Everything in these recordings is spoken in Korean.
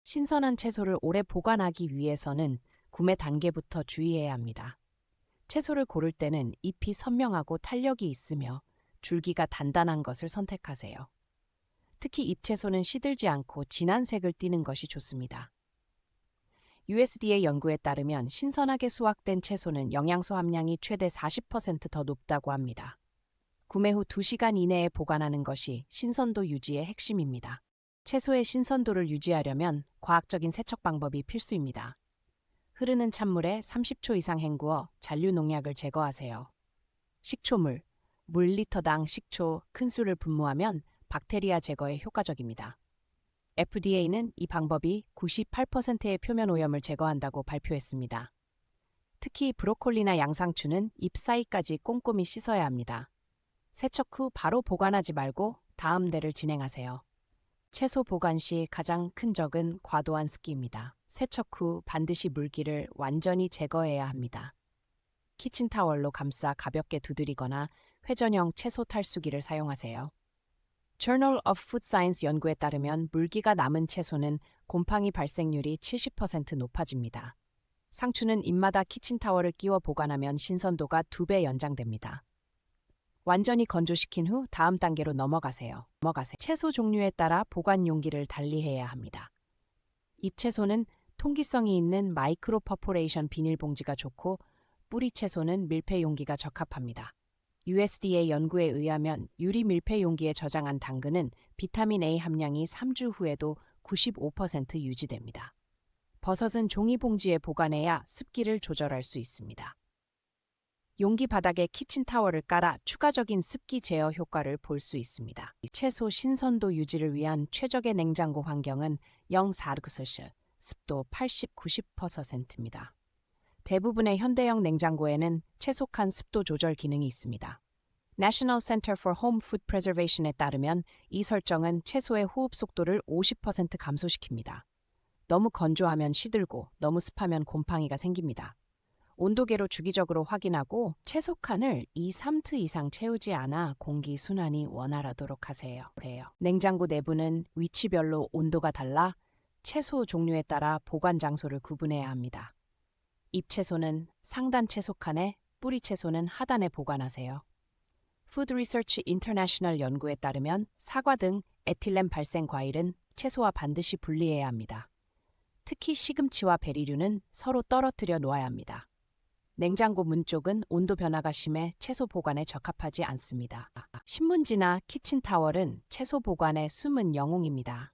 신선한 채소를 오래 보관하기 위해서는 구매 단계부터 주의해야 합니다. 채소를 고를 때는 잎이 선명하고 탄력이 있으며 줄기가 단단한 것을 선택하세요. 특히 잎채소는 시들지 않고 진한 색을 띠는 것이 좋습니다. USDA 연구에 따르면 신선하게 수확된 채소는 영양소 함량이 최대 40%더 높다고 합니다. 구매 후 2시간 이내에 보관하는 것이 신선도 유지의 핵심입니다. 채소의 신선도를 유지하려면 과학적인 세척 방법이 필수입니다. 흐르는 찬물에 30초 이상 헹구어 잔류 농약을 제거하세요. 식초물, 물 리터당 식초 큰 술을 분무하면 박테리아 제거에 효과적입니다. FDA는 이 방법이 98%의 표면 오염을 제거한다고 발표했습니다. 특히 브로콜리나 양상추는 잎 사이까지 꼼꼼히 씻어야 합니다. 세척 후 바로 보관하지 말고 다음 대를 진행하세요. 채소 보관 시 가장 큰 적은 과도한 습기입니다. 세척 후 반드시 물기를 완전히 제거해야 합니다. 키친타월로 감싸 가볍게 두드리거나 회전형 채소 탈수기를 사용하세요. Journal of Food Science 연구에 따르면 물기가 남은 채소는 곰팡이 발생률이 70% 높아집니다. 상추는 잎마다 키친타월을 끼워 보관하면 신선도가 2배 연장됩니다. 완전히 건조시킨 후 다음 단계로 넘어가세요. 채소 종류에 따라 보관 용기를 달리해야 합니다. 잎채소는 통기성이 있는 마이크로 퍼포레이션 비닐봉지가 좋고 뿌리 채소는 밀폐 용기가 적합합니다. USDA 연구에 의하면 유리 밀폐 용기에 저장한 당근은 비타민 A 함량이 3주 후에도 95% 유지됩니다. 버섯은 종이봉지에 보관해야 습기를 조절할 수 있습니다. 용기 바닥에 키친타월을 깔아 추가적인 습기 제어 효과를 볼 수 있습니다. 채소 신선도 유지를 위한 최적의 냉장고 환경은 0°C, 습도 80-90%입니다. 대부분의 현대형 냉장고에는 채속한 습도 조절 기능이 있습니다. National Center for Home Food Preservation에 따르면 이 설정은 채소의 호흡 속도를 50% 감소시킵니다. 너무 건조하면 시들고 너무 습하면 곰팡이가 생깁니다. 온도계로 주기적으로 확인하고 채소 칸을 2-3트 이상 채우지 않아 공기 순환이 원활하도록 하세요. 냉장고 내부는 위치별로 온도가 달라 채소 종류에 따라 보관 장소를 구분해야 합니다. 잎채소는 상단 채소 칸에, 뿌리 채소는 하단에 보관하세요. Food Research International 연구에 따르면 사과 등 에틸렌 발생 과일은 채소와 반드시 분리해야 합니다. 특히 시금치와 베리류는 서로 떨어뜨려 놓아야 합니다. 냉장고 문 쪽은 온도 변화가 심해 채소 보관에 적합하지 않습니다. 신문지나 키친타월은 채소 보관의 숨은 영웅입니다.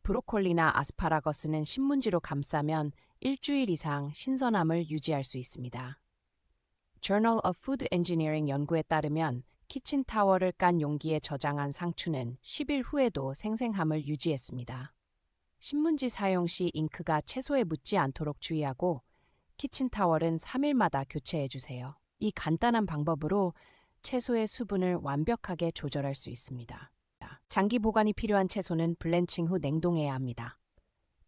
브로콜리나 아스파라거스는 신문지로 감싸면 일주일 이상 신선함을 유지할 수 있습니다. Journal of Food Engineering 연구에 따르면 키친타월을 깐 용기에 저장한 상추는 10일 후에도 생생함을 유지했습니다. 신문지 사용 시 잉크가 채소에 묻지 않도록 주의하고 키친타월은 3일마다 교체해주세요. 이 간단한 방법으로 채소의 수분을 완벽하게 조절할 수 있습니다. 장기 보관이 필요한 채소는 블렌칭 후 냉동해야 합니다.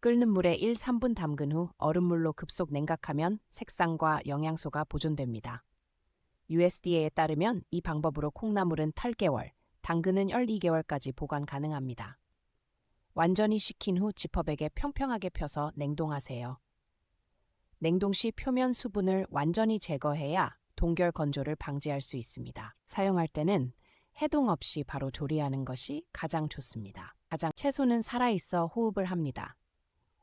끓는 물에 1-3분 담근 후 얼음물로 급속 냉각하면 색상과 영양소가 보존됩니다. USDA에 따르면 이 방법으로 콩나물은 8개월, 당근은 12개월까지 보관 가능합니다. 완전히 식힌 후 지퍼백에 평평하게 펴서 냉동하세요. 냉동 시 표면 수분을 완전히 제거해야 동결 건조를 방지할 수 있습니다. 사용할 때는 해동 없이 바로 조리하는 것이 가장 좋습니다. 채소는 살아있어 호흡을 합니다.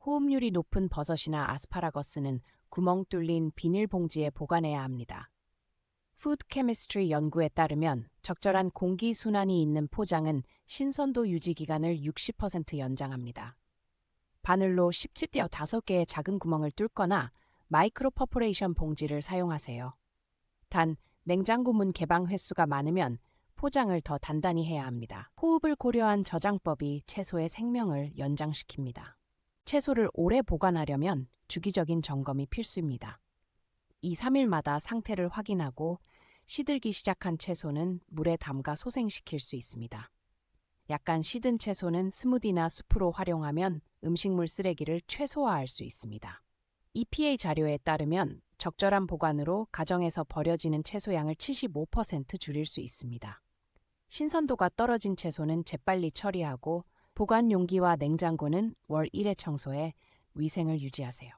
호흡률이 높은 버섯이나 아스파라거스는 구멍 뚫린 비닐봉지에 보관해야 합니다. 푸드 케미스트리 연구에 따르면 적절한 공기 순환이 있는 포장은 신선도 유지 기간을 60% 연장합니다. 바늘로 10여 5개의 작은 구멍을 뚫거나 마이크로 퍼포레이션 봉지를 사용하세요. 단, 냉장고 문 개방 횟수가 많으면 포장을 더 단단히 해야 합니다. 호흡을 고려한 저장법이 채소의 생명을 연장시킵니다. 채소를 오래 보관하려면 주기적인 점검이 필수입니다. 2-3일마다 상태를 확인하고 시들기 시작한 채소는 물에 담가 소생시킬 수 있습니다. 약간 시든 채소는 스무디나 수프로 활용하면 음식물 쓰레기를 최소화할 수 있습니다. EPA 자료에 따르면 적절한 보관으로 가정에서 버려지는 채소 양을 75% 줄일 수 있습니다. 신선도가 떨어진 채소는 재빨리 처리하고 보관 용기와 냉장고는 월 1회 청소해 위생을 유지하세요.